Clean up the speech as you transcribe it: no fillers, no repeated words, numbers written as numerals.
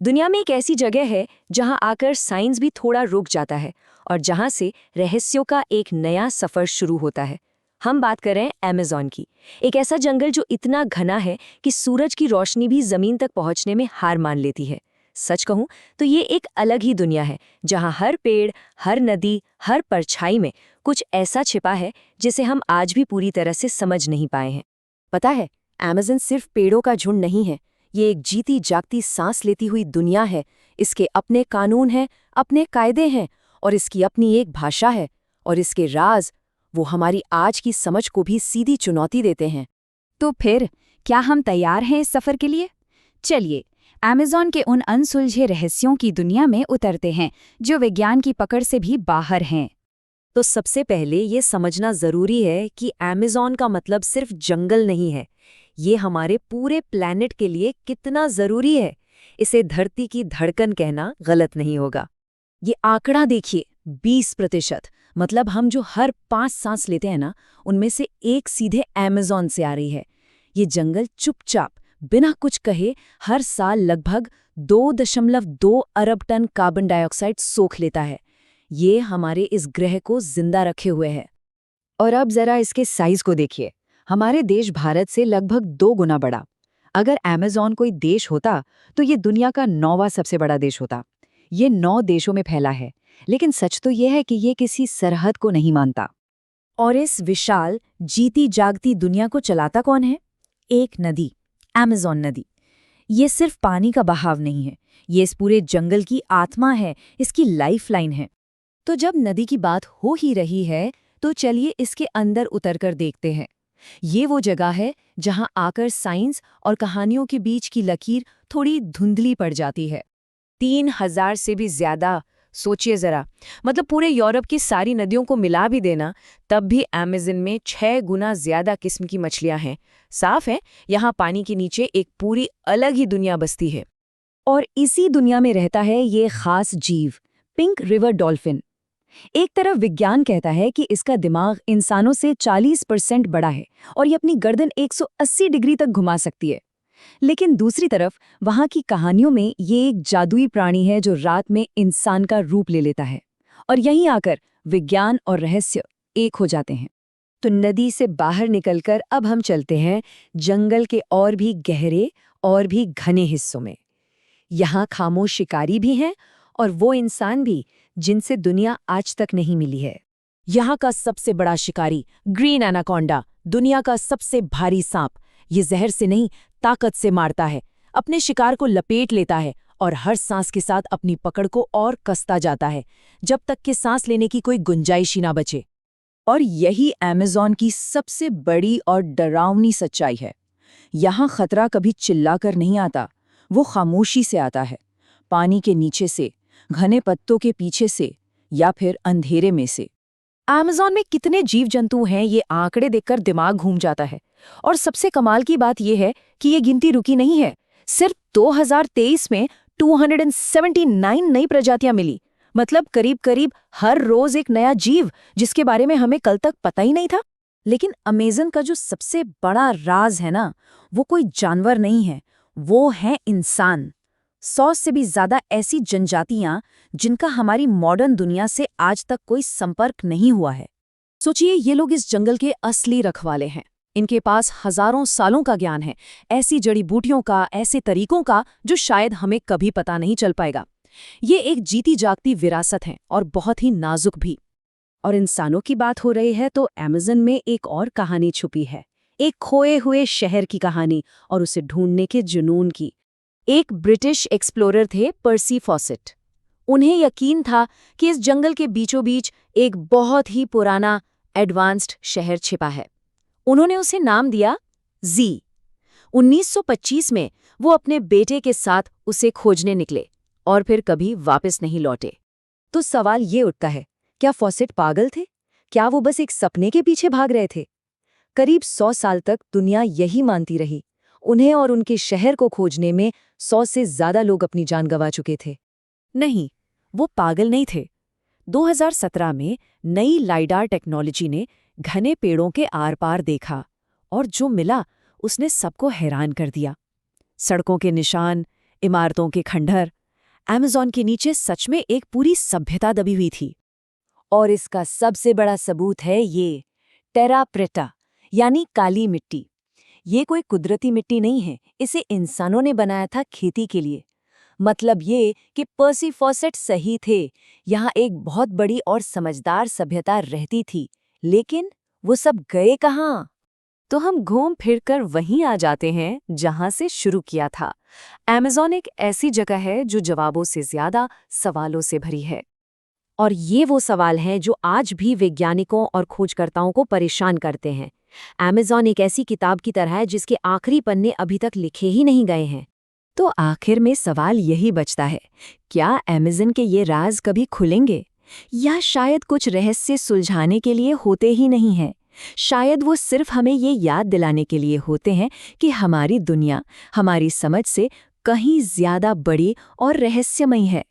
दुनिया में एक ऐसी जगह है जहां आकर साइंस भी थोड़ा रुक जाता है और जहां से रहस्यों का एक नया सफर शुरू होता है। हम बात कर रहे हैं अमेज़न की। एक ऐसा जंगल जो इतना घना है कि सूरज की रोशनी भी जमीन तक पहुंचने में हार मान लेती है। सच कहूं तो ये एक अलग ही दुनिया है जहां हर पेड़, हर नदी, हर परछाई में कुछ ऐसा छिपा है जिसे हम आज भी पूरी तरह से समझ नहीं पाए हैं। पता है, अमेज़न सिर्फ पेड़ों का झुंड नहीं है। ये एक जीती जागती सांस लेती हुई दुनिया है। इसके अपने कानून हैं, अपने कायदे हैं और इसकी अपनी एक भाषा है। और इसके राज वो हमारी आज की समझ को भी सीधी चुनौती देते हैं। तो फिर क्या हम तैयार हैं इस सफ़र के लिए? चलिए, अमेज़न के उन अनसुलझे रहस्यों की दुनिया में उतरते हैं जो विज्ञान की पकड़ से भी बाहर हैं। तो सबसे पहले ये समझना ज़रूरी है कि अमेज़न का मतलब सिर्फ जंगल नहीं है। ये हमारे पूरे प्लैनेट के लिए कितना ज़रूरी है, इसे धरती की धड़कन कहना गलत नहीं होगा। ये आंकड़ा देखिए, 20%। मतलब हम जो हर 5 सांस लेते हैं ना, उनमें से एक सीधे अमेज़न से आ रही है। ये जंगल चुपचाप बिना कुछ कहे हर साल लगभग 2.2 अरब टन कार्बन डाइऑक्साइड सोख लेता है। ये हमारे इस ग्रह को जिंदा रखे हुए है। और अब जरा इसके साइज को देखिए। हमारे देश भारत से लगभग 2 गुना बड़ा। अगर अमेज़न कोई देश होता तो ये दुनिया का 9वां सबसे बड़ा देश होता। ये 9 देशों में फैला है, लेकिन सच तो ये है कि ये किसी सरहद को नहीं मानता। और इस विशाल जीती जागती दुनिया को चलाता कौन है? एक नदी, अमेज़न नदी। ये सिर्फ पानी का बहाव नहीं है, ये इस पूरे जंगल की आत्मा है, इसकी लाइफलाइन है। तो जब नदी की बात हो ही रही है तो चलिए इसके अंदर उतरकर देखते हैं। ये वो जगह है जहां आकर साइंस और कहानियों के बीच की लकीर थोड़ी धुंधली पड़ जाती है। 3000 से भी ज्यादा, सोचिए जरा, मतलब पूरे यूरोप की सारी नदियों को मिला भी देना, तब भी अमेज़न में 6 गुना ज्यादा किस्म की मछलियां हैं। साफ है, यहाँ पानी के नीचे एक पूरी अलग ही दुनिया बसती है। और इसी दुनिया में रहता है ये खास जीव, पिंक रिवर डॉल्फिन। एक तरफ विज्ञान कहता है कि इसका दिमाग इंसानों से 40% बड़ा है और ये अपनी गर्दन 180 डिग्री तक घुमा सकती है। लेकिन दूसरी तरफ वहां की कहानियों में ये एक जादुई प्राणी है जो रात में इंसान का रूप ले लेता है। और यहीं आकर विज्ञान और रहस्य एक हो जाते हैं। तो नदी से बाहर निकलकर अब हम चलते हैं जंगल के और भी गहरे और भी घने हिस्सों में। यहाँ खामोश शिकारी भी हैं और वो इंसान भी जिनसे दुनिया आज तक नहीं मिली है। यहाँ का सबसे बड़ा शिकारी ग्रीन एनाकोंडा, दुनिया का सबसे भारी सांप। ये जहर से नहीं, ताकत से मारता है, अपने शिकार को लपेट लेता है और हर सांस के साथ अपनी पकड़ को और कसता जाता है, जब तक कि सांस लेने की कोई गुंजाइश ही ना बचे। और यही अमेज़न की सबसे बड़ी और डरावनी सच्चाई है। यहाँ खतरा कभी चिल्लाकर नहीं आता, वो खामोशी से आता है, पानी के नीचे से, घने पत्तों के पीछे से, या फिर अंधेरे में से। अमेज़न में कितने जीव जंतु हैं, ये आंकड़े देखकर दिमाग घूम जाता है। और सबसे कमाल की बात यह है कि ये गिनती रुकी नहीं है। सिर्फ 2023 में 279 नई प्रजातियां मिली। मतलब करीब करीब हर रोज एक नया जीव, जिसके बारे में हमें कल तक पता ही नहीं था। लेकिन अमेज़न का जो सबसे बड़ा राज है ना, वो कोई जानवर नहीं है, वो है इंसान। 100 से भी ज्यादा ऐसी जनजातियां जिनका हमारी मॉडर्न दुनिया से आज तक कोई संपर्क नहीं हुआ है। सोचिए, ये लोग इस जंगल के असली रखवाले हैं। इनके पास हजारों सालों का ज्ञान है, ऐसी जड़ी बूटियों का, ऐसे तरीकों का जो शायद हमें कभी पता नहीं चल पाएगा। ये एक जीती जागती विरासत है और बहुत ही नाजुक भी। और इंसानों की बात हो रही है तो अमेज़न में एक और कहानी छुपी है, एक खोए हुए शहर की कहानी और उसे ढूंढने के जुनून की। एक ब्रिटिश एक्सप्लोरर थे, पर्सी फॉसेट। उन्हें यकीन था कि इस जंगल के बीचों बीच एक बहुत ही पुराना एडवांस्ड शहर छिपा है। उन्होंने उसे नाम दिया जी। 1925 में वो अपने बेटे के साथ उसे खोजने निकले और फिर कभी वापस नहीं लौटे। तो सवाल ये उठता है, क्या फॉसेट पागल थे? क्या वो बस एक सपने के पीछे भाग रहे थे? करीब 100 साल तक दुनिया यही मानती रही। उन्हें और उनके शहर को खोजने में 100 से ज्यादा लोग अपनी जान गंवा चुके थे। नहीं, वो पागल नहीं थे। 2017 में नई लाइडार टेक्नोलॉजी ने घने पेड़ों के आर पार देखा और जो मिला उसने सबको हैरान कर दिया। सड़कों के निशान, इमारतों के खंडहर। अमेज़न के नीचे सच में एक पूरी सभ्यता दबी हुई थी। और इसका सबसे बड़ा सबूत है ये टेरा प्रेटा, यानी काली मिट्टी। ये कोई कुदरती मिट्टी नहीं है, इसे इंसानों ने बनाया था खेती के लिए। मतलब ये कि पर्सी फॉसेट सही थे, यहाँ एक बहुत बड़ी और समझदार सभ्यता रहती थी, लेकिन वो सब गए कहाँ? तो हम घूम फिर कर वहीं आ जाते हैं जहां से शुरू किया था। अमेज़न एक ऐसी जगह है जो जवाबों से ज्यादा सवालों से भरी है। और ये वो सवाल हैं जो आज भी वैज्ञानिकों और खोजकर्ताओं को परेशान करते हैं। अमेज़न एक ऐसी किताब की तरह है जिसके आखिरी पन्ने अभी तक लिखे ही नहीं गए हैं। तो आखिर में सवाल यही बचता है, क्या अमेज़न के ये राज कभी खुलेंगे? या शायद कुछ रहस्य सुलझाने के लिए होते ही नहीं हैं? शायद वो सिर्फ हमें ये याद दिलाने के लिए होते हैं कि हमारी दुनिया हमारी समझ से कहीं ज्यादा बड़ी और रहस्यमयी है।